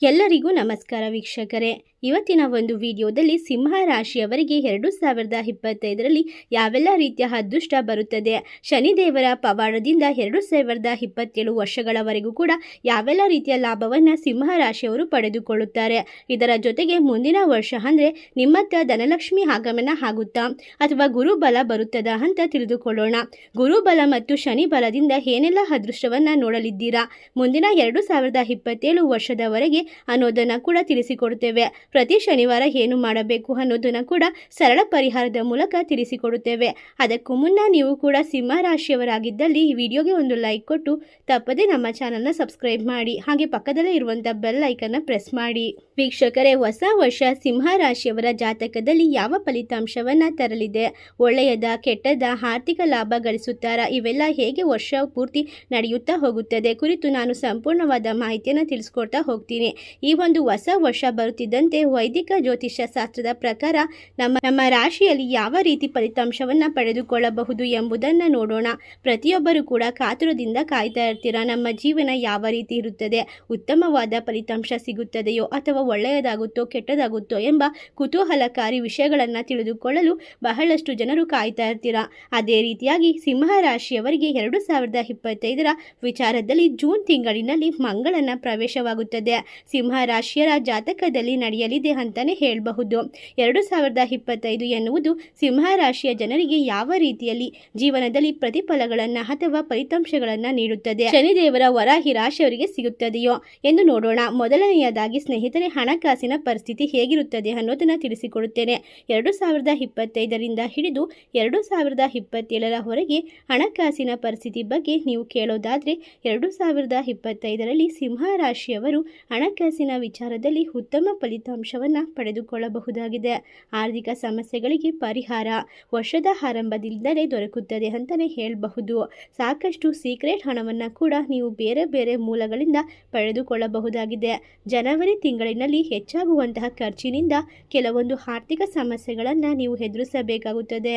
ಎಲ್ಲರಿಗೂ ನಮಸ್ಕಾರ ವೀಕ್ಷಕರೇ. ಇವತ್ತಿನ ಒಂದು ವಿಡಿಯೋದಲ್ಲಿ ಸಿಂಹ ರಾಶಿಯವರಿಗೆ 2025ರಲ್ಲಿ ಯಾವೆಲ್ಲ ರೀತಿಯ ಅದೃಷ್ಟ ಬರುತ್ತದೆ, ಶನಿದೇವರ ಪವಾಡದಿಂದ 2027 ವರ್ಷಗಳವರೆಗೂ ಕೂಡ ಯಾವೆಲ್ಲ ರೀತಿಯ ಲಾಭವನ್ನು ಸಿಂಹ ರಾಶಿಯವರು ಪಡೆದುಕೊಳ್ಳುತ್ತಾರೆ, ಇದರ ಜೊತೆಗೆ ಮುಂದಿನ ವರ್ಷ ಅಂದರೆ ನಿಮ್ಮತ್ತ ಧನಲಕ್ಷ್ಮಿ ಆಗಮನ ಆಗುತ್ತಾ ಅಥವಾ ಗುರುಬಲ ಬರುತ್ತದಾ ಅಂತ ತಿಳಿದುಕೊಳ್ಳೋಣ. ಗುರುಬಲ ಮತ್ತು ಶನಿ ಬಲದಿಂದ ಏನೆಲ್ಲ ಅದೃಷ್ಟವನ್ನು ನೋಡಲಿದ್ದೀರಾ ಮುಂದಿನ 2027 ವರ್ಷದವರೆಗೆ ಅನ್ನೋದನ್ನು ಕೂಡ ತಿಳಿಸಿಕೊಡುತ್ತೇವೆ. ಪ್ರತಿ ಶನಿವಾರ ಏನು ಮಾಡಬೇಕು ಅನ್ನೋದನ್ನು ಕೂಡ ಸರಳ ಪರಿಹಾರದ ಮೂಲಕ ತಿಳಿಸಿಕೊಡುತ್ತೇವೆ. ಅದಕ್ಕೂ ಮುನ್ನ ನೀವು ಕೂಡ ಸಿಂಹ ರಾಶಿಯವರಾಗಿದ್ದಲ್ಲಿ ಈ ವಿಡಿಯೋಗೆ ಒಂದು ಲೈಕ್ ಕೊಟ್ಟು ತಪ್ಪದೆ ನಮ್ಮ ಚಾನಲ್ನ ಸಬ್ಸ್ಕ್ರೈಬ್ ಮಾಡಿ, ಹಾಗೆ ಪಕ್ಕದಲ್ಲೇ ಇರುವಂಥ ಬೆಲ್ ಐಕನ್ನ ಪ್ರೆಸ್ ಮಾಡಿ. ವೀಕ್ಷಕರೇ, ಹೊಸ ವರ್ಷ ಸಿಂಹ ರಾಶಿಯವರ ಜಾತಕದಲ್ಲಿ ಯಾವ ಫಲಿತಾಂಶವನ್ನು ತರಲಿದೆ, ಒಳ್ಳೆಯದ ಕೆಟ್ಟದ, ಆರ್ಥಿಕ ಲಾಭ ಗಳಿಸುತ್ತಾರಾ, ಇವೆಲ್ಲ ಹೇಗೆ ವರ್ಷ ಪೂರ್ತಿ ನಡೆಯುತ್ತಾ ಹೋಗುತ್ತದೆ ಕುರಿತು ನಾನು ಸಂಪೂರ್ಣವಾದ ಮಾಹಿತಿಯನ್ನು ತಿಳಿಸ್ಕೊಡ್ತಾ ಹೋಗ್ತೀನಿ. ಈ ಒಂದು ಹೊಸ ವರ್ಷ ಬರುತ್ತಿದ್ದಂತೆ ವೈದಿಕ ಜ್ಯೋತಿಷ್ಯ ಶಾಸ್ತ್ರದ ಪ್ರಕಾರ ನಮ್ಮ ರಾಶಿಯಲ್ಲಿ ಯಾವ ರೀತಿ ಫಲಿತಾಂಶವನ್ನು ಪಡೆದುಕೊಳ್ಳಬಹುದು ಎಂಬುದನ್ನು ನೋಡೋಣ. ಪ್ರತಿಯೊಬ್ಬರು ಕೂಡ ಕಾತುರದಿಂದ ಕಾಯ್ತಾ ಇರ್ತೀರಾ, ನಮ್ಮ ಜೀವನ ಯಾವ ರೀತಿ ಇರುತ್ತದೆ, ಉತ್ತಮವಾದ ಫಲಿತಾಂಶ ಸಿಗುತ್ತದೆಯೋ ಅಥವಾ ಒಳ್ಳೆಯದಾಗುತ್ತೋ ಕೆಟ್ಟದಾಗುತ್ತೋ ಎಂಬ ಕುತೂಹಲಕಾರಿ ವಿಷಯಗಳನ್ನು ತಿಳಿದುಕೊಳ್ಳಲು ಬಹಳಷ್ಟು ಜನರು ಕಾಯ್ತಾ ಇರ್ತೀರಾ. ಅದೇ ರೀತಿಯಾಗಿ ಸಿಂಹ ರಾಶಿಯವರಿಗೆ 2025ರ ವಿಚಾರದಲ್ಲಿ ಜೂನ್ ತಿಂಗಳಿನಲ್ಲಿ ಮಂಗಳನ ಪ್ರವೇಶವಾಗುತ್ತದೆ. ಸಿಂಹ ರಾಶಿಯರ ಜಾತಕದಲ್ಲಿ ನಡೆಯಲಿದೆ ಅಂತಾನೆ ಹೇಳಬಹುದು. 2025 ಎನ್ನುವುದು ಸಿಂಹ ರಾಶಿಯ ಜನರಿಗೆ ಯಾವ ರೀತಿಯಲ್ಲಿ ಜೀವನದಲ್ಲಿ ಪ್ರತಿಫಲಗಳನ್ನು ಅಥವಾ ಫಲಿತಾಂಶಗಳನ್ನು ನೀಡುತ್ತದೆ, ಶನಿದೇವರ ವರ ಈ ರಾಶಿಯವರಿಗೆ ಸಿಗುತ್ತದೆಯೋ ಎಂದು ನೋಡೋಣ. ಮೊದಲನೆಯದಾಗಿ ಸ್ನೇಹಿತರೆ, ಹಣಕಾಸಿನ ಪರಿಸ್ಥಿತಿ ಹೇಗಿರುತ್ತದೆ ಅನ್ನೋದನ್ನು ತಿಳಿಸಿಕೊಡುತ್ತೇನೆ. 2025ರಿಂದ ಹಿಡಿದು 2027ರವರೆಗೆ ಹಣಕಾಸಿನ ಪರಿಸ್ಥಿತಿ ಬಗ್ಗೆ ನೀವು ಕೇಳೋದಾದರೆ 2025ರಲ್ಲಿ ಸಿಂಹ ರಾಶಿಯವರು ಹಣಕಾಸಿನ ವಿಚಾರದಲ್ಲಿ ಉತ್ತಮ ಫಲಿತಾಂಶವನ್ನು ಪಡೆದುಕೊಳ್ಳಬಹುದಾಗಿದೆ. ಆರ್ಥಿಕ ಸಮಸ್ಯೆಗಳಿಗೆ ಪರಿಹಾರ ವರ್ಷದ ಆರಂಭದಿಂದಲೇ ದೊರಕುತ್ತದೆ ಅಂತಲೇ ಹೇಳಬಹುದು. ಸಾಕಷ್ಟು ಸೀಕ್ರೆಟ್ ಹಣವನ್ನು ಕೂಡ ನೀವು ಬೇರೆ ಬೇರೆ ಮೂಲಗಳಿಂದ ಪಡೆದುಕೊಳ್ಳಬಹುದಾಗಿದೆ. ಜನವರಿ ತಿಂಗಳಿನಲ್ಲಿ ಹೆಚ್ಚಾಗುವಂತಹ ಖರ್ಚಿನಿಂದ ಕೆಲವೊಂದು ಆರ್ಥಿಕ ಸಮಸ್ಯೆಗಳನ್ನು ನೀವು ಎದುರಿಸಬೇಕಾಗುತ್ತದೆ.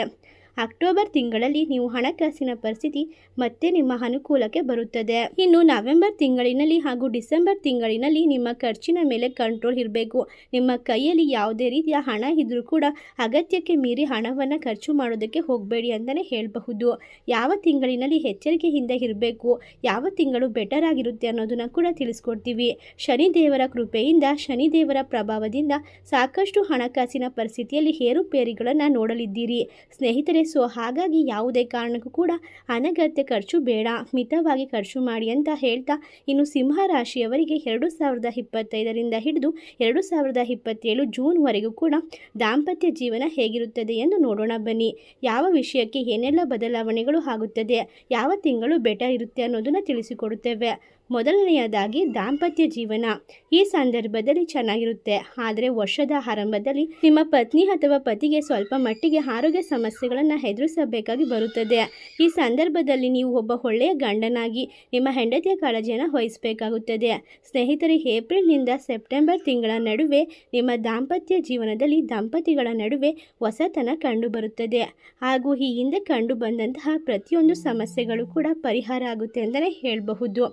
ಅಕ್ಟೋಬರ್ ತಿಂಗಳಲ್ಲಿ ನೀವು ಹಣಕಾಸಿನ ಪರಿಸ್ಥಿತಿ ಮತ್ತೆ ನಿಮ್ಮ ಅನುಕೂಲಕ್ಕೆ ಬರುತ್ತದೆ. ಇನ್ನು ನವೆಂಬರ್ ತಿಂಗಳಿನಲ್ಲಿ ಹಾಗೂ ಡಿಸೆಂಬರ್ ತಿಂಗಳಿನಲ್ಲಿ ನಿಮ್ಮ ಖರ್ಚಿನ ಮೇಲೆ ಕಂಟ್ರೋಲ್ ಇರಬೇಕು. ನಿಮ್ಮ ಕೈಯಲ್ಲಿ ಯಾವುದೇ ರೀತಿಯ ಹಣ ಇದ್ರೂ ಕೂಡ ಅಗತ್ಯಕ್ಕೆ ಮೀರಿ ಹಣವನ್ನು ಖರ್ಚು ಮಾಡೋದಕ್ಕೆ ಹೋಗಬೇಡಿ ಅಂತಲೇ ಹೇಳಬಹುದು. ಯಾವ ತಿಂಗಳಿನಲ್ಲಿ ಎಚ್ಚರಿಕೆಯಿಂದ ಇರಬೇಕು, ಯಾವ ತಿಂಗಳು ಬೆಟರ್ ಆಗಿರುತ್ತೆ ಅನ್ನೋದನ್ನು ಕೂಡ ತಿಳಿಸ್ಕೊಡ್ತೀವಿ. ಶನಿದೇವರ ಕೃಪೆಯಿಂದ, ಶನಿದೇವರ ಪ್ರಭಾವದಿಂದ ಸಾಕಷ್ಟು ಹಣಕಾಸಿನ ಪರಿಸ್ಥಿತಿಯಲ್ಲಿ ಏರುಪೇರುಗಳನ್ನು ನೋಡಲಿದ್ದೀರಿ ಸ್ನೇಹಿತರೆ. ಹಾಗಾಗಿ ಯಾವುದೇ ಕಾರಣಕ್ಕೂ ಕೂಡ ಅನಗತ್ಯ ಖರ್ಚು ಬೇಡ, ಮಿತವಾಗಿ ಖರ್ಚು ಮಾಡಿ ಅಂತ ಹೇಳ್ತಾ, ಇನ್ನು ಸಿಂಹ ರಾಶಿಯವರಿಗೆ 2025ರಿಂದ ಹಿಡಿದು 2027 ಜೂನ್ವರೆಗೂ ಕೂಡ ದಾಂಪತ್ಯ ಜೀವನ ಹೇಗಿರುತ್ತದೆ ಎಂದು ನೋಡೋಣ ಬನ್ನಿ. ಯಾವ ವಿಷಯಕ್ಕೆ ಏನೆಲ್ಲ ಬದಲಾವಣೆಗಳು ಆಗುತ್ತದೆ, ಯಾವ ತಿಂಗಳು ಬೆಟರ್ ಇರುತ್ತೆ ಅನ್ನೋದನ್ನು ತಿಳಿಸಿಕೊಡುತ್ತೇವೆ. ಮೊದಲನೆಯದಾಗಿ ದಾಂಪತ್ಯ ಜೀವನ. ಈ ಸಂದರ್ಭದಲ್ಲಿ ಚೆನ್ನಾಗಿರುತ್ತೆ, ಆದರೆ ವರ್ಷದ ಆರಂಭದಲ್ಲಿ ನಿಮ್ಮ ಪತ್ನಿ ಅಥವಾ ಪತಿಗೆ ಸ್ವಲ್ಪ ಮಟ್ಟಿಗೆ ಆರೋಗ್ಯ ಸಮಸ್ಯೆಗಳನ್ನು ಎದುರಿಸಬೇಕಾಗಿ ಬರುತ್ತದೆ. ಈ ಸಂದರ್ಭದಲ್ಲಿ ನೀವು ಒಬ್ಬ ಒಳ್ಳೆಯ ಗಂಡನಾಗಿ ನಿಮ್ಮ ಹೆಂಡತಿಯ ಕಾಳಜಿಯನ್ನು ವಹಿಸಬೇಕಾಗುತ್ತದೆ. ಸ್ನೇಹಿತರೆ, ಏಪ್ರಿಲ್ನಿಂದ ಸೆಪ್ಟೆಂಬರ್ ತಿಂಗಳ ನಡುವೆ ನಿಮ್ಮ ದಾಂಪತ್ಯ ಜೀವನದಲ್ಲಿ ದಂಪತಿಗಳ ನಡುವೆ ಹೊಸತನ ಕಂಡುಬರುತ್ತದೆ ಹಾಗೂ ಈ ಹಿಂದೆ ಕಂಡು ಬಂದಂತಹ ಪ್ರತಿಯೊಂದು ಸಮಸ್ಯೆಗಳು ಕೂಡ ಪರಿಹಾರ ಆಗುತ್ತೆ ಅಂತಲೇ ಹೇಳಬಹುದು.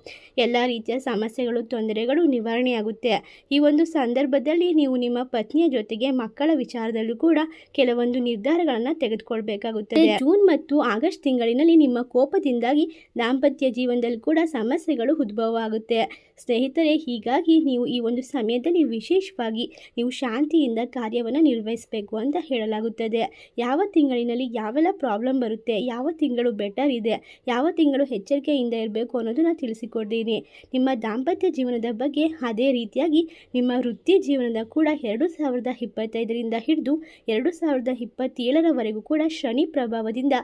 ಎಲ್ಲ ರೀತಿಯ ಸಮಸ್ಯೆಗಳು, ತೊಂದರೆಗಳು ನಿವಾರಣೆಯಾಗುತ್ತೆ. ಈ ಒಂದು ಸಂದರ್ಭದಲ್ಲಿ ನೀವು ನಿಮ್ಮ ಪತ್ನಿಯ ಜೊತೆಗೆ ಮಕ್ಕಳ ವಿಚಾರದಲ್ಲೂ ಕೂಡ ಕೆಲವೊಂದು ನಿರ್ಧಾರಗಳನ್ನು ತೆಗೆದುಕೊಳ್ಬೇಕಾಗುತ್ತದೆ. ಜೂನ್ ಮತ್ತು ಆಗಸ್ಟ್ ತಿಂಗಳಿನಲ್ಲಿ ನಿಮ್ಮ ಕೋಪದಿಂದಾಗಿ ದಾಂಪತ್ಯ ಜೀವನದಲ್ಲಿ ಕೂಡ ಸಮಸ್ಯೆಗಳು ಉದ್ಭವ ಆಗುತ್ತೆ ಸ್ನೇಹಿತರೆ. ಹೀಗಾಗಿ ನೀವು ಈ ಒಂದು ಸಮಯದಲ್ಲಿ ವಿಶೇಷವಾಗಿ ನೀವು ಶಾಂತಿಯಿಂದ ಕಾರ್ಯವನ್ನು ನಿರ್ವಹಿಸಬೇಕು ಅಂತ ಹೇಳಲಾಗುತ್ತದೆ. ಯಾವ ತಿಂಗಳಿನಲ್ಲಿ ಯಾವೆಲ್ಲ ಪ್ರಾಬ್ಲಮ್ ಬರುತ್ತೆ, ಯಾವ ತಿಂಗಳು ಬೆಟರ್ ಇದೆ, ಯಾವ ತಿಂಗಳು ಎಚ್ಚರಿಕೆಯಿಂದ ಇರಬೇಕು ಅನ್ನೋದನ್ನು ತಿಳಿಸಿಕೊಡ್ತೀನಿ. ನಿಮ್ಮ ದಾಂಪತ್ಯ ಜೀವನದ ಬಗ್ಗೆ, ಅದೇ ರೀತಿಯಾಗಿ ನಿಮ್ಮ ವೃತ್ತಿ ಜೀವನದ ಕೂಡ 2025ರಿಂದ ಹಿಡಿದು 2027ರವರೆಗೂ ಕೂಡ ಶನಿ ಪ್ರಭಾವದಿಂದ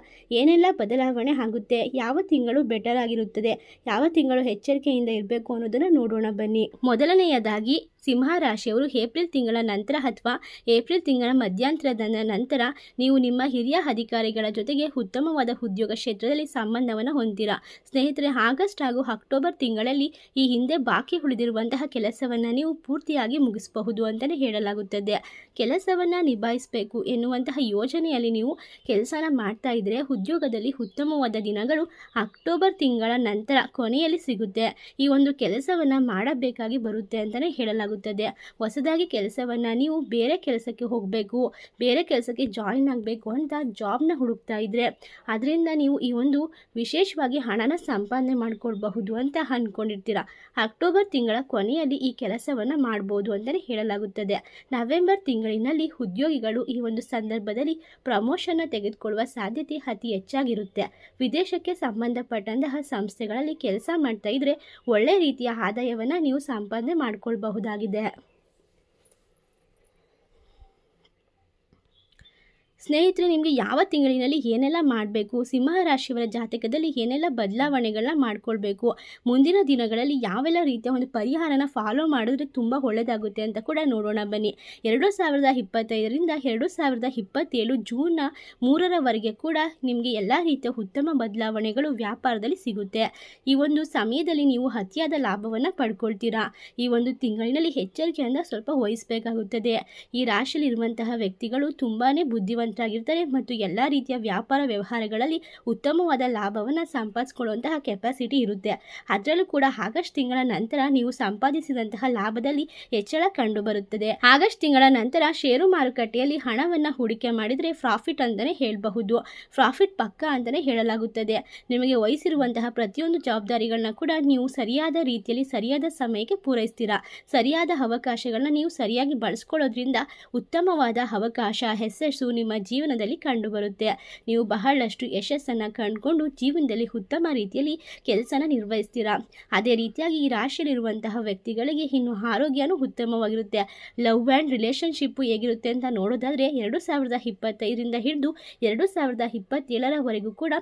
ಏನೆಲ್ಲ ಬದಲಾವಣೆ ಆಗುತ್ತೆ, ಯಾವ ತಿಂಗಳು ಬೆಟರ್ ಆಗಿರುತ್ತದೆ, ಯಾವ ತಿಂಗಳು ಎಚ್ಚರಿಕೆಯಿಂದ ಇರಬೇಕು ಅನ್ನೋದನ್ನು ನೋಡೋಣ ಬನ್ನಿ. ಮೊದಲನೆಯದಾಗಿ ಸಿಂಹ ರಾಶಿಯವರು ಏಪ್ರಿಲ್ ತಿಂಗಳ ನಂತರ ಅಥವಾ ಏಪ್ರಿಲ್ ತಿಂಗಳ ಮಧ್ಯಂತರದ ನಂತರ ನೀವು ನಿಮ್ಮ ಹಿರಿಯ ಅಧಿಕಾರಿಗಳ ಜೊತೆಗೆ ಉತ್ತಮವಾದ ಉದ್ಯೋಗ ಕ್ಷೇತ್ರದಲ್ಲಿ ಸಂಬಂಧವನ್ನು ಹೊಂದಿರಾ ಸ್ನೇಹಿತರೆ. ಆಗಸ್ಟ್ ಹಾಗೂ ಅಕ್ಟೋಬರ್ ತಿಂಗಳಲ್ಲಿ ಈ ಹಿಂದೆ ಬಾಕಿ ಉಳಿದಿರುವಂತಹ ಕೆಲಸವನ್ನು ನೀವು ಪೂರ್ತಿಯಾಗಿ ಮುಗಿಸಬಹುದು ಅಂತಲೇ ಹೇಳಲಾಗುತ್ತದೆ. ಕೆಲಸವನ್ನು ನಿಭಾಯಿಸಬೇಕು ಎನ್ನುವಂತಹ ಯೋಜನೆಯಲ್ಲಿ ನೀವು ಕೆಲಸನ ಮಾಡ್ತಾ ಇದ್ದರೆ ಉದ್ಯೋಗದಲ್ಲಿ ಉತ್ತಮವಾದ ದಿನಗಳು ಅಕ್ಟೋಬರ್ ತಿಂಗಳ ನಂತರ ಕೊನೆಯಲ್ಲಿ ಸಿಗುತ್ತೆ. ಈ ಒಂದು ಕೆಲಸವನ್ನು ಮಾಡಬೇಕಾಗಿ ಬರುತ್ತೆ ಅಂತಲೇ ಹೇಳಲಾಗುತ್ತದೆ. ಹೇಳಲಾಗುತ್ತದೆ. ಹೊಸದಾಗಿ ಕೆಲಸವನ್ನು ನೀವು ಬೇರೆ ಕೆಲಸಕ್ಕೆ ಹೋಗಬೇಕು, ಬೇರೆ ಕೆಲಸಕ್ಕೆ ಜಾಯಿನ್ ಆಗಬೇಕು ಅಂತ ಜಾಬ್ನ ಹುಡುಕ್ತಾ ಇದ್ದರೆ ಅದರಿಂದ ನೀವು ಈ ಒಂದು ವಿಶೇಷವಾಗಿ ಹಣನ ಸಂಪಾದನೆ ಮಾಡ್ಕೊಳ್ಬಹುದು ಅಂತ ಅಂದ್ಕೊಂಡಿರ್ತೀರ. ಅಕ್ಟೋಬರ್ ತಿಂಗಳ ಕೊನೆಯಲ್ಲಿ ಈ ಕೆಲಸವನ್ನು ಮಾಡ್ಬೋದು ಅಂತಲೇ ಹೇಳಲಾಗುತ್ತದೆ. ನವೆಂಬರ್ ತಿಂಗಳಿನಲ್ಲಿ ಉದ್ಯೋಗಿಗಳು ಈ ಒಂದು ಸಂದರ್ಭದಲ್ಲಿ ಪ್ರಮೋಷನ್ನ ತೆಗೆದುಕೊಳ್ಳುವ ಸಾಧ್ಯತೆ ಅತಿ ಹೆಚ್ಚಾಗಿರುತ್ತೆ. ವಿದೇಶಕ್ಕೆ ಸಂಬಂಧಪಟ್ಟಂತಹ ಸಂಸ್ಥೆಗಳಲ್ಲಿ ಕೆಲಸ ಮಾಡ್ತಾ ಇದ್ರೆ ಒಳ್ಳೆ ರೀತಿಯ ಆದಾಯವನ್ನು ನೀವು ಸಂಪಾದನೆ ಮಾಡಿಕೊಳ್ಬಹುದಾಗಿದೆ. ಸ್ನೇಹಿತರೆ, ನಿಮಗೆ ಯಾವ ತಿಂಗಳಿನಲ್ಲಿ ಏನೆಲ್ಲ ಮಾಡಬೇಕು, ಸಿಂಹರಾಶಿಯವರ ಜಾತಕದಲ್ಲಿ ಏನೆಲ್ಲ ಬದಲಾವಣೆಗಳನ್ನ ಮಾಡ್ಕೊಳ್ಬೇಕು, ಮುಂದಿನ ದಿನಗಳಲ್ಲಿ ಯಾವೆಲ್ಲ ರೀತಿಯ ಒಂದು ಪರಿಹಾರನ ಫಾಲೋ ಮಾಡಿದ್ರೆ ತುಂಬ ಒಳ್ಳೆಯದಾಗುತ್ತೆ ಅಂತ ಕೂಡ ನೋಡೋಣ ಬನ್ನಿ. 2025ರಿಂದ 2027 ಜೂನ್ನ 3ರವರೆಗೆ ಕೂಡ ನಿಮಗೆ ಎಲ್ಲ ರೀತಿಯ ಉತ್ತಮ ಬದಲಾವಣೆಗಳು ವ್ಯಾಪಾರದಲ್ಲಿ ಸಿಗುತ್ತೆ. ಈ ಒಂದು ಸಮಯದಲ್ಲಿ ನೀವು ಅತಿಯಾದ ಲಾಭವನ್ನು ಪಡ್ಕೊಳ್ತೀರಾ. ಈ ಒಂದು ತಿಂಗಳಿನಲ್ಲಿ ಎಚ್ಚರಿಕೆಯಿಂದ ಸ್ವಲ್ಪ ವಹಿಸಬೇಕಾಗುತ್ತದೆ. ಈ ರಾಶಿಯಲ್ಲಿರುವಂತಹ ವ್ಯಕ್ತಿಗಳು ತುಂಬಾ ಬುದ್ಧಿವಂತರಾಗಿರ್ತಾರೆ ಮತ್ತು ಎಲ್ಲ ರೀತಿಯ ವ್ಯಾಪಾರ ವ್ಯವಹಾರಗಳಲ್ಲಿ ಉತ್ತಮವಾದ ಲಾಭವನ್ನು ಸಂಪಾದಿಸಿಕೊಳ್ಳುವಂತಹ ಕೆಪಾಸಿಟಿ ಇರುತ್ತೆ. ಅದರಲ್ಲೂ ಕೂಡ ಆಗಸ್ಟ್ ತಿಂಗಳ ನಂತರ ನೀವು ಸಂಪಾದಿಸಿದಂತಹ ಲಾಭದಲ್ಲಿ ಹೆಚ್ಚಳ ಕಂಡುಬರುತ್ತದೆ. ಆಗಸ್ಟ್ ತಿಂಗಳ ನಂತರ ಷೇರು ಮಾರುಕಟ್ಟೆಯಲ್ಲಿ ಹಣವನ್ನು ಹೂಡಿಕೆ ಮಾಡಿದರೆ ಪ್ರಾಫಿಟ್ ಅಂತಲೇ ಹೇಳಬಹುದು. ಪ್ರಾಫಿಟ್ ಪಕ್ಕ ಅಂತಲೇ ಹೇಳಲಾಗುತ್ತದೆ. ನಿಮಗೆ ವಹಿಸಿರುವಂತಹ ಪ್ರತಿಯೊಂದು ಜವಾಬ್ದಾರಿಗಳನ್ನ ಕೂಡ ನೀವು ಸರಿಯಾದ ರೀತಿಯಲ್ಲಿ ಸರಿಯಾದ ಸಮಯಕ್ಕೆ ಪೂರೈಸ್ತೀರಾ. ಸರಿಯಾದ ಅವಕಾಶಗಳನ್ನ ನೀವು ಸರಿಯಾಗಿ ಬಳಸ್ಕೊಳ್ಳೋದ್ರಿಂದ ಉತ್ತಮವಾದ ಅವಕಾಶ, ಯಶಸ್ಸು ನಿಮ್ಮ ಜೀವನದಲ್ಲಿ ಕಂಡುಬರುತ್ತೆ. ನೀವು ಬಹಳಷ್ಟು ಯಶಸ್ಸನ್ನು ಕಂಡುಕೊಂಡು ಜೀವನದಲ್ಲಿ ಉತ್ತಮ ರೀತಿಯಲ್ಲಿ ಕೆಲಸನ ನಿರ್ವಹಿಸ್ತೀರಾ. ಅದೇ ರೀತಿಯಾಗಿ ಈ ರಾಶಿಯಲ್ಲಿರುವಂತಹ ವ್ಯಕ್ತಿಗಳಿಗೆ ಇನ್ನು ಆರೋಗ್ಯನೂ ಉತ್ತಮವಾಗಿರುತ್ತೆ. ಲವ್ ಆ್ಯಂಡ್ ರಿಲೇಷನ್ಶಿಪ್ಪು ಹೇಗಿರುತ್ತೆ ಅಂತ ನೋಡೋದಾದರೆ 2025ರಿಂದ ಹಿಡಿದು 2027ರವರೆಗೂ ಕೂಡ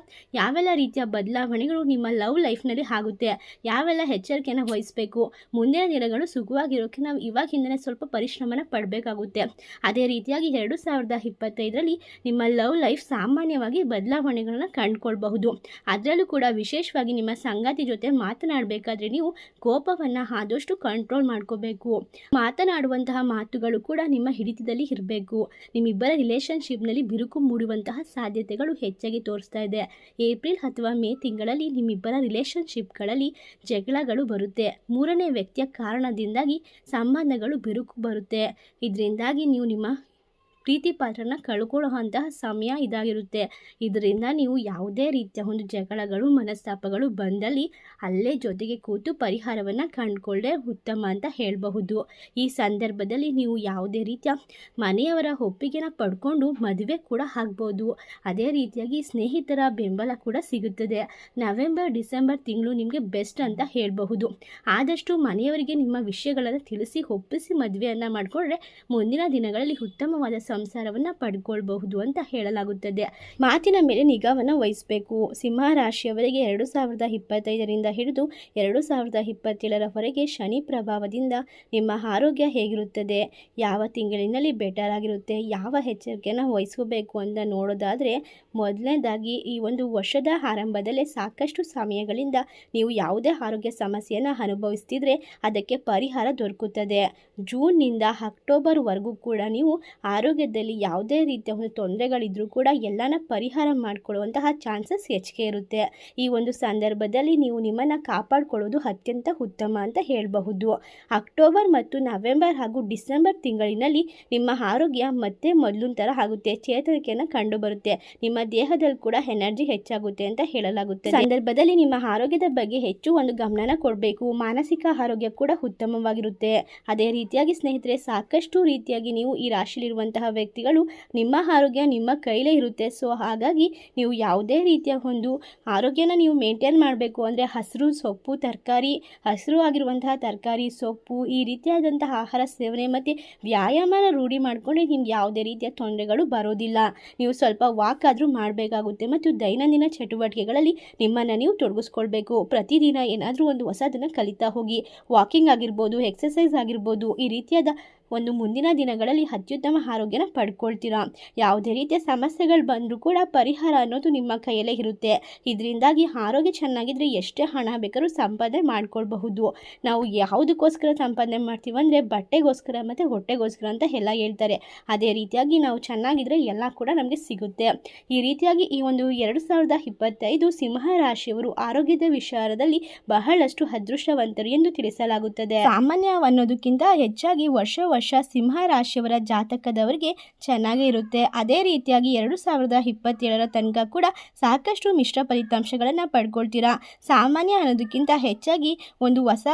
ಯಾವೆಲ್ಲ ರೀತಿಯ ಬದಲಾವಣೆಗಳು ನಿಮ್ಮ ಲವ್ ಲೈಫ್ನಲ್ಲಿ ಆಗುತ್ತೆ, ಯಾವೆಲ್ಲ ಎಚ್ಚರಿಕೆಯನ್ನು ವಹಿಸಬೇಕು, ಮುಂದಿನ ದಿನಗಳು ಸುಖವಾಗಿರೋಕ್ಕೆ ನಾವು ಇವಾಗಿಂದನೇ ಸ್ವಲ್ಪ ಪರಿಶ್ರಮನ ಪಡಬೇಕಾಗುತ್ತೆ. ಅದೇ ರೀತಿಯಾಗಿ 2025ರಲ್ಲಿ ನಿಮ್ಮ ಲವ್ ಲೈಫ್ ಸಾಮಾನ್ಯವಾಗಿ ಬದಲಾವಣೆಗಳನ್ನ ಕಂಡುಕೊಳ್ಬಹುದು. ಅದರಲ್ಲೂ ಕೂಡ ವಿಶೇಷವಾಗಿ ನಿಮ್ಮ ಸಂಗಾತಿ ಜೊತೆ ಮಾತನಾಡಬೇಕಾದ್ರೆ ನೀವು ಕೋಪವನ್ನು ಆದಷ್ಟು ಕಂಟ್ರೋಲ್ ಮಾಡ್ಕೋಬೇಕು. ಮಾತನಾಡುವಂತಹ ಮಾತುಗಳು ಕೂಡ ನಿಮ್ಮ ಹಿಡಿತದಲ್ಲಿ ಇರಬೇಕು. ನಿಮ್ಮಿಬ್ಬರ ರಿಲೇಷನ್ಶಿಪ್ನಲ್ಲಿ ಬಿರುಕು ಮೂಡುವಂತಹ ಸಾಧ್ಯತೆಗಳು ಹೆಚ್ಚಾಗಿ ತೋರಿಸ್ತಾ ಇದೆ. ಏಪ್ರಿಲ್ ಅಥವಾ ಮೇ ತಿಂಗಳಲ್ಲಿ ನಿಮ್ಮಿಬ್ಬರ ರಿಲೇಷನ್ಶಿಪ್ಗಳಲ್ಲಿ ಜಗಳಗಳು ಬರುತ್ತೆ. ಮೂರನೇ ವ್ಯಕ್ತಿಯ ಕಾರಣದಿಂದಾಗಿ ಸಂಬಂಧಗಳು ಬಿರುಕು ಬರುತ್ತೆ. ಇದರಿಂದಾಗಿ ನೀವು ನಿಮ್ಮ ಪ್ರೀತಿ ಪಾತ್ರನ ಕಳ್ಕೊಳ್ಳುವಂತಹ ಸಮಯ ಇದಾಗಿರುತ್ತೆ. ಇದರಿಂದ ನೀವು ಯಾವುದೇ ರೀತಿಯ ಒಂದು ಜಗಳಗಳು ಮನಸ್ತಾಪಗಳು ಬಂದಲ್ಲಿ ಅಲ್ಲೇ ಜೊತೆಗೆ ಕೂತು ಪರಿಹಾರವನ್ನು ಕಂಡುಕೊಳ್ಳೆ ಉತ್ತಮ ಅಂತ ಹೇಳಬಹುದು. ಈ ಸಂದರ್ಭದಲ್ಲಿ ನೀವು ಯಾವುದೇ ರೀತಿಯ ಮನೆಯವರ ಒಪ್ಪಿಗೆನ ಪಡ್ಕೊಂಡು ಮದುವೆ ಕೂಡ ಆಗ್ಬೋದು. ಅದೇ ರೀತಿಯಾಗಿ ಸ್ನೇಹಿತರ ಬೆಂಬಲ ಕೂಡ ಸಿಗುತ್ತದೆ. ನವೆಂಬರ್ ಡಿಸೆಂಬರ್ ತಿಂಗಳು ನಿಮಗೆ ಬೆಸ್ಟ್ ಅಂತ ಹೇಳಬಹುದು. ಆದಷ್ಟು ಮನೆಯವರಿಗೆ ನಿಮ್ಮ ವಿಷಯಗಳನ್ನು ತಿಳಿಸಿ ಒಪ್ಪಿಸಿ ಮದುವೆಯನ್ನು ಮಾಡಿಕೊಂಡ್ರೆ ಮುಂದಿನ ದಿನಗಳಲ್ಲಿ ಉತ್ತಮವಾದ ಸಂಸಾರವನ್ನು ಪಡ್ಕೊಳ್ಬಹುದು ಅಂತ ಹೇಳಲಾಗುತ್ತದೆ. ಮಾತಿನ ಮೇಲೆ ನಿಗಾವನ್ನು ವಹಿಸಬೇಕು. ಸಿಂಹ ರಾಶಿಯವರಿಗೆ 2025ರಿಂದ ಹಿಡಿದು 2027ರವರೆಗೆ ಶನಿ ಪ್ರಭಾವದಿಂದ ನಿಮ್ಮ ಆರೋಗ್ಯ ಹೇಗಿರುತ್ತದೆ, ಯಾವ ತಿಂಗಳಿನಲ್ಲಿ ಬೆಟರ್ ಆಗಿರುತ್ತೆ, ಯಾವ ಎಚ್ಚರಿಕೆಯನ್ನು ವಹಿಸಬೇಕು ಅಂತ ನೋಡೋದಾದರೆ ಮೊದಲನೇದಾಗಿ ಈ ಒಂದು ವರ್ಷದ ಆರಂಭದಲ್ಲೇ ಸಾಕಷ್ಟು ಸಮಯಗಳಿಂದ ನೀವು ಯಾವುದೇ ಆರೋಗ್ಯ ಸಮಸ್ಯೆಯನ್ನು ಅನುಭವಿಸ್ತಿದ್ರೆ ಅದಕ್ಕೆ ಪರಿಹಾರ ದೊರಕುತ್ತದೆ. ಜೂನ್ನಿಂದ ಅಕ್ಟೋಬರ್ವರೆಗೂ ಕೂಡ ನೀವು ಆರೋಗ್ಯದಲ್ಲಿ ಯಾವುದೇ ರೀತಿಯ ಒಂದು ತೊಂದರೆಗಳಿದ್ರೂ ಕೂಡ ಎಲ್ಲನ ಪರಿಹಾರ ಮಾಡಿಕೊಳ್ಳುವಂತಹ ಚಾನ್ಸಸ್ ಹೆಚ್ಚಿಗೆ ಇರುತ್ತೆ. ಈ ಒಂದು ಸಂದರ್ಭದಲ್ಲಿ ನೀವು ನಿಮ್ಮನ್ನು ಕಾಪಾಡಿಕೊಳ್ಳೋದು ಅತ್ಯಂತ ಉತ್ತಮ ಅಂತ ಹೇಳಬಹುದು. ಅಕ್ಟೋಬರ್ ಮತ್ತು ನವೆಂಬರ್ ಹಾಗೂ ಡಿಸೆಂಬರ್ ತಿಂಗಳಿನಲ್ಲಿ ನಿಮ್ಮ ಆರೋಗ್ಯ ಮತ್ತೆ ಮೊದಲಿನ ಥರ ಆಗುತ್ತೆ, ಚೇತರಿಕೆಯನ್ನು ಕಂಡುಬರುತ್ತೆ. ನಿಮ್ಮ ದೇಹದಲ್ಲಿ ಕೂಡ ಎನರ್ಜಿ ಹೆಚ್ಚಾಗುತ್ತೆ ಅಂತ ಹೇಳಲಾಗುತ್ತೆ. ಸಂದರ್ಭದಲ್ಲಿ ನಿಮ್ಮ ಆರೋಗ್ಯದ ಬಗ್ಗೆ ಹೆಚ್ಚು ಒಂದು ಗಮನನ ಕೊಡಬೇಕು. ಮಾನಸಿಕ ಆರೋಗ್ಯ ಕೂಡ ಉತ್ತಮವಾಗಿರುತ್ತೆ. ಅದೇ ರೀತಿಯಾಗಿ ಸ್ನೇಹಿತರೆ, ಸಾಕಷ್ಟು ರೀತಿಯಾಗಿ ನೀವು ಈ ರಾಶಿಯಲ್ಲಿರುವಂತಹ ವ್ಯಕ್ತಿಗಳು ನಿಮ್ಮ ಆರೋಗ್ಯ ನಿಮ್ಮ ಕೈಲೇ ಇರುತ್ತೆ. ಸೊ ಹಾಗಾಗಿ ನೀವು ಯಾವುದೇ ರೀತಿಯ ಒಂದು ಆರೋಗ್ಯನ ನೀವು ಮೇಂಟೈನ್ ಮಾಡಬೇಕು ಅಂದರೆ ಹಸಿರು ಸೊಪ್ಪು ತರಕಾರಿ, ಹಸಿರು ಆಗಿರುವಂತಹ ತರಕಾರಿ ಸೊಪ್ಪು ಈ ರೀತಿಯಾದಂತಹ ಆಹಾರ ಸೇವನೆ ಮತ್ತು ವ್ಯಾಯಾಮನ ರೂಢಿ ಮಾಡಿಕೊಂಡ್ರೆ ನಿಮ್ಗೆ ಯಾವುದೇ ರೀತಿಯ ತೊಂದರೆಗಳು ಬರೋದಿಲ್ಲ. ನೀವು ಸ್ವಲ್ಪ ವಾಕ್ ಆದರೂ ಮಾಡಬೇಕಾಗುತ್ತೆ ಮತ್ತು ದೈನಂದಿನ ಚಟುವಟಿಕೆಗಳಲ್ಲಿ ನಿಮ್ಮನ್ನು ನೀವು ತೊಡಗಿಸ್ಕೊಳ್ಬೇಕು. ಪ್ರತಿದಿನ ಏನಾದರೂ ಒಂದು ಹೊಸದನ್ನು ಕಲಿತಾ ಹೋಗಿ. ವಾಕಿಂಗ್ ಆಗಿರ್ಬೋದು, ಎಕ್ಸಸೈಸ್ ಆಗಿರ್ಬೋದು, ಈ ರೀತಿಯಾದ ಒಂದು ಮುಂದಿನ ದಿನಗಳಲ್ಲಿ ಅತ್ಯುತ್ತಮ ಆರೋಗ್ಯನ ಪಡ್ಕೊಳ್ತೀರಾ. ಯಾವುದೇ ರೀತಿಯ ಸಮಸ್ಯೆಗಳು ಬಂದರೂ ಕೂಡ ಪರಿಹಾರ ಅನ್ನೋದು ನಿಮ್ಮ ಕೈಯಲ್ಲೇ ಇರುತ್ತೆ. ಇದರಿಂದಾಗಿ ಆರೋಗ್ಯ ಚೆನ್ನಾಗಿದ್ರೆ ಎಷ್ಟೇ ಹಣ ಬೇಕಾದ್ರೂ ಸಂಪಾದನೆ ಮಾಡ್ಕೊಳ್ಬಹುದು. ನಾವು ಯಾವುದಕ್ಕೋಸ್ಕರ ಸಂಪಾದನೆ ಮಾಡ್ತೀವಂದರೆ ಬಟ್ಟೆಗೋಸ್ಕರ ಮತ್ತು ಹೊಟ್ಟೆಗೋಸ್ಕರ ಅಂತ ಎಲ್ಲ ಹೇಳ್ತಾರೆ. ಅದೇ ರೀತಿಯಾಗಿ ನಾವು ಚೆನ್ನಾಗಿದ್ರೆ ಎಲ್ಲ ಕೂಡ ನಮಗೆ ಸಿಗುತ್ತೆ. ಈ ರೀತಿಯಾಗಿ ಈ ಒಂದು 2025 ಸಿಂಹ ರಾಶಿಯವರು ಆರೋಗ್ಯದ ವಿಚಾರದಲ್ಲಿ ಬಹಳಷ್ಟು ಅದೃಷ್ಟವಂತರು ಎಂದು ತಿಳಿಸಲಾಗುತ್ತದೆ. ಸಾಮಾನ್ಯ ಅನ್ನೋದಕ್ಕಿಂತ ಹೆಚ್ಚಾಗಿ ವರ್ಷ ಸಿಂಹ ರಾಶಿಯವರ ಜಾತಕದವರಿಗೆ ಚೆನ್ನಾಗೇ ಇರುತ್ತೆ. ಅದೇ ರೀತಿಯಾಗಿ 2027 ತನಕ ಕೂಡ ಸಾಕಷ್ಟು ಮಿಶ್ರ ಫಲಿತಾಂಶಗಳನ್ನು ಪಡ್ಕೊಳ್ತೀರಾ. ಸಾಮಾನ್ಯ ಅನ್ನೋದಕ್ಕಿಂತ ಹೆಚ್ಚಾಗಿ ಒಂದು ಹೊಸ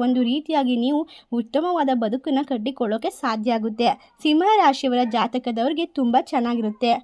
ಒಂದು ರೀತಿಯಾಗಿ ನೀವು ಉತ್ತಮವಾದ ಬದುಕನ್ನು ಕಟ್ಟಿಕೊಳ್ಳೋಕೆ ಸಾಧ್ಯ ಆಗುತ್ತೆ. ಸಿಂಹ ರಾಶಿಯವರ ಜಾತಕದವರಿಗೆ ತುಂಬ ಚೆನ್ನಾಗಿರುತ್ತೆ.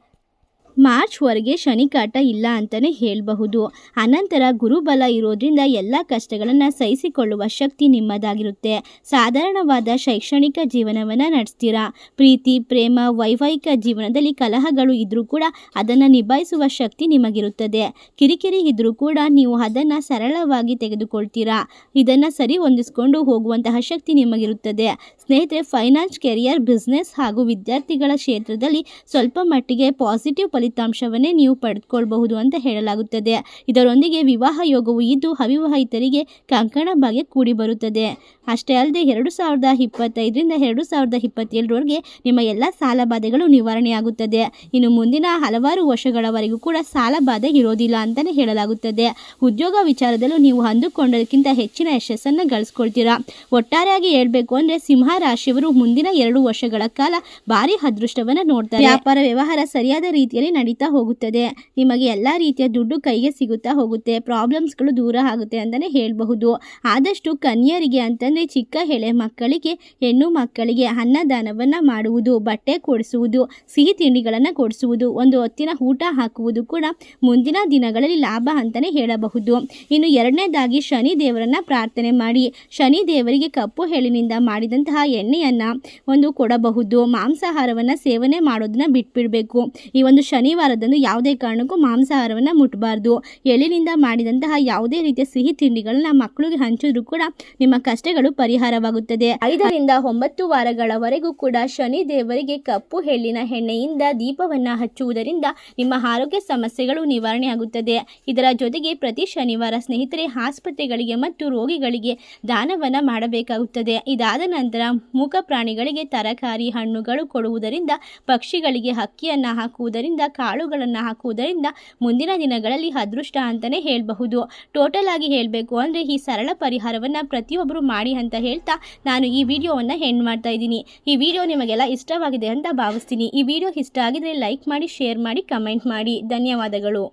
ಮಾರ್ಚ್ವರೆಗೆ ಶನಿ ಕಾಟ ಇಲ್ಲ ಅಂತಲೇ ಹೇಳಬಹುದು. ಅನಂತರ ಗುರುಬಲ ಇರೋದ್ರಿಂದ ಎಲ್ಲ ಕಷ್ಟಗಳನ್ನು ಸಹಿಸಿಕೊಳ್ಳುವ ಶಕ್ತಿ ನಿಮ್ಮದಾಗಿರುತ್ತೆ. ಸಾಧಾರಣವಾದ ಶೈಕ್ಷಣಿಕ ಜೀವನವನ್ನು ನಡೆಸ್ತೀರಾ. ಪ್ರೀತಿ, ಪ್ರೇಮ, ವೈವಾಹಿಕ ಜೀವನದಲ್ಲಿ ಕಲಹಗಳು ಇದ್ದರೂ ಕೂಡ ಅದನ್ನು ನಿಭಾಯಿಸುವ ಶಕ್ತಿ ನಿಮಗಿರುತ್ತದೆ. ಕಿರಿಕಿರಿ ಇದ್ದರೂ ಕೂಡ ನೀವು ಅದನ್ನು ಸರಳವಾಗಿ ತೆಗೆದುಕೊಳ್ತೀರಾ. ಇದನ್ನು ಸರಿ ಹೊಂದಿಸಿಕೊಂಡು ಹೋಗುವಂತಹ ಶಕ್ತಿ ನಿಮಗಿರುತ್ತದೆ. ಸ್ನೇಹಿತರೆ, ಫೈನಾನ್ಸ್, ಕೆರಿಯರ್, ಬಿಸ್ನೆಸ್ ಹಾಗೂ ವಿದ್ಯಾರ್ಥಿಗಳ ಕ್ಷೇತ್ರದಲ್ಲಿ ಸ್ವಲ್ಪ ಮಟ್ಟಿಗೆ ಪಾಸಿಟಿವ್ ಫಲಿತಾಂಶವನ್ನೇ ನೀವು ಪಡೆದುಕೊಳ್ಳಬಹುದು ಅಂತ ಹೇಳಲಾಗುತ್ತದೆ. ಇದರೊಂದಿಗೆ ವಿವಾಹ ಯೋಗವು ಇದ್ದು ಅವಿವಾಹಿತರಿಗೆ ಕಂಕಣ ಭಾಗ್ಯ ಕೂಡಿ ಬರುತ್ತದೆ. ಅಷ್ಟೇ ಅಲ್ಲದೆ 2025ರಿಂದ 2027ರವರೆಗೆ ನಿಮ್ಮ ಎಲ್ಲ ಸಾಲಬಾಧೆಗಳು ನಿವಾರಣೆಯಾಗುತ್ತದೆ. ಇನ್ನು ಮುಂದಿನ ಹಲವಾರು ವರ್ಷಗಳವರೆಗೂ ಕೂಡ ಸಾಲಬಾಧೆ ಇರೋದಿಲ್ಲ ಅಂತಲೇ ಹೇಳಲಾಗುತ್ತದೆ. ಉದ್ಯೋಗ ವಿಚಾರದಲ್ಲೂ ನೀವು ಅಂದುಕೊಂಡದಕ್ಕಿಂತ ಹೆಚ್ಚಿನ ಯಶಸ್ಸನ್ನು ಗಳಿಸ್ಕೊಳ್ತೀರಾ. ಒಟ್ಟಾರೆಯಾಗಿ ಹೇಳಬೇಕು ಅಂದರೆ ಸಿಂಹ ರಾಶಿಯವರು ಮುಂದಿನ 2 ವರ್ಷಗಳ ಕಾಲ ಭಾರಿ ಅದೃಷ್ಟವನ್ನು ನೋಡ್ತಾರೆ. ವ್ಯಾಪಾರ ವ್ಯವಹಾರ ಸರಿಯಾದ ರೀತಿಯಲ್ಲಿ ನಡೀತಾ ಹೋಗುತ್ತದೆ. ನಿಮಗೆ ಎಲ್ಲ ರೀತಿಯ ದುಡ್ಡು ಕೈಗೆ ಸಿಗುತ್ತಾ ಹೋಗುತ್ತೆ. ಪ್ರಾಬ್ಲಮ್ಸ್ಗಳು ದೂರ ಆಗುತ್ತೆ ಅಂತಲೇ ಹೇಳಬಹುದು. ಆದಷ್ಟು ಕನ್ಯರಿಗೆ ಅಂತಂದರೆ ಚಿಕ್ಕ ಎಳೆ ಮಕ್ಕಳಿಗೆ, ಹೆಣ್ಣು ಮಕ್ಕಳಿಗೆ ಅನ್ನದಾನವನ್ನು ಮಾಡುವುದು, ಬಟ್ಟೆ ಕೊಡಿಸುವುದು, ಸಿಹಿ ತಿಂಡಿಗಳನ್ನು ಕೊಡಿಸುವುದು, ಒಂದು ಹೊತ್ತಿನ ಊಟ ಹಾಕುವುದು ಕೂಡ ಮುಂದಿನ ದಿನಗಳಲ್ಲಿ ಲಾಭ ಅಂತಲೇ ಹೇಳಬಹುದು. ಇನ್ನು ಎರಡನೇದಾಗಿ ಶನಿ ದೇವರನ್ನು ಪ್ರಾರ್ಥನೆ ಮಾಡಿ. ಶನಿ ದೇವರಿಗೆ ಕಪ್ಪು ಎಳ್ಳಿನಿಂದ ಮಾಡಿದಂತಹ ಎಣ್ಣೆಯನ್ನು ಒಂದು ಕೊಡಬಹುದು. ಮಾಂಸಾಹಾರವನ್ನು ಸೇವನೆ ಮಾಡೋದನ್ನ ಬಿಟ್ಬಿಡಬೇಕು. ಈ ಒಂದು ಶನಿವಾರದಂದು ಯಾವುದೇ ಕಾರಣಕ್ಕೂ ಮಾಂಸಾಹಾರವನ್ನು ಮುಟ್ಟಬಾರ್ದು. ಎಳ್ಳಿನಿಂದ ಮಾಡಿದಂತಹ ಯಾವುದೇ ರೀತಿಯ ಸಿಹಿ ತಿಂಡಿಗಳನ್ನ ಮಕ್ಕಳಿಗೆ ಹಂಚಿದ್ರೂ ಕೂಡ ನಿಮ್ಮ ಕಷ್ಟಗಳು ಪರಿಹಾರವಾಗುತ್ತದೆ. 5 ರಿಂದ 9 ವಾರಗಳವರೆಗೂ ಕೂಡ ಶನಿ ದೇವರಿಗೆ ಕಪ್ಪು ಎಳ್ಳಿನ ಎಣ್ಣೆಯಿಂದ ದೀಪವನ್ನು ಹಚ್ಚುವುದರಿಂದ ನಿಮ್ಮ ಆರೋಗ್ಯ ಸಮಸ್ಯೆಗಳು ನಿವಾರಣೆಯಾಗುತ್ತದೆ. ಇದರ ಜೊತೆಗೆ ಪ್ರತಿ ಶನಿವಾರ ಸ್ನೇಹಿತರೆ ಆಸ್ಪತ್ರೆಗಳಿಗೆ ಮತ್ತು ರೋಗಿಗಳಿಗೆ ದಾನವನ್ನು ಮಾಡಬೇಕಾಗುತ್ತದೆ. ಇದಾದ ನಂತರ ಮೂಕ ಪ್ರಾಣಿಗಳಿಗೆ ತರಕಾರಿ, ಹಣ್ಣುಗಳು ಕೊಡುವುದರಿಂದ, ಪಕ್ಷಿಗಳಿಗೆ ಅಕ್ಕಿಯನ್ನು ಹಾಕುವುದರಿಂದ, ಕಾಳುಗಳನ್ನು ಹಾಕುವುದರಿಂದ ಮುಂದಿನ ದಿನಗಳಲ್ಲಿ ಅದೃಷ್ಟ ಅಂತಲೇ ಹೇಳಬಹುದು. ಟೋಟಲ್ ಆಗಿ ಹೇಳಬೇಕು ಅಂದರೆ ಈ ಸರಳ ಪರಿಹಾರವನ್ನು ಪ್ರತಿಯೊಬ್ಬರು ಮಾಡಿ ಅಂತ ಹೇಳ್ತಾ ನಾನು ಈ ವಿಡಿಯೋವನ್ನು ಎಂಡ್ ಮಾಡ್ತಾ ಇದ್ದೀನಿ. ಈ ವಿಡಿಯೋ ನಿಮಗೆಲ್ಲ ಇಷ್ಟವಾಗಿದೆ ಅಂತ ಭಾವಿಸ್ತೀನಿ. ಈ ವಿಡಿಯೋ ಇಷ್ಟ ಆಗಿದ್ರೆ ಲೈಕ್ ಮಾಡಿ, ಶೇರ್ ಮಾಡಿ, ಕಮೆಂಟ್ ಮಾಡಿ. ಧನ್ಯವಾದಗಳು.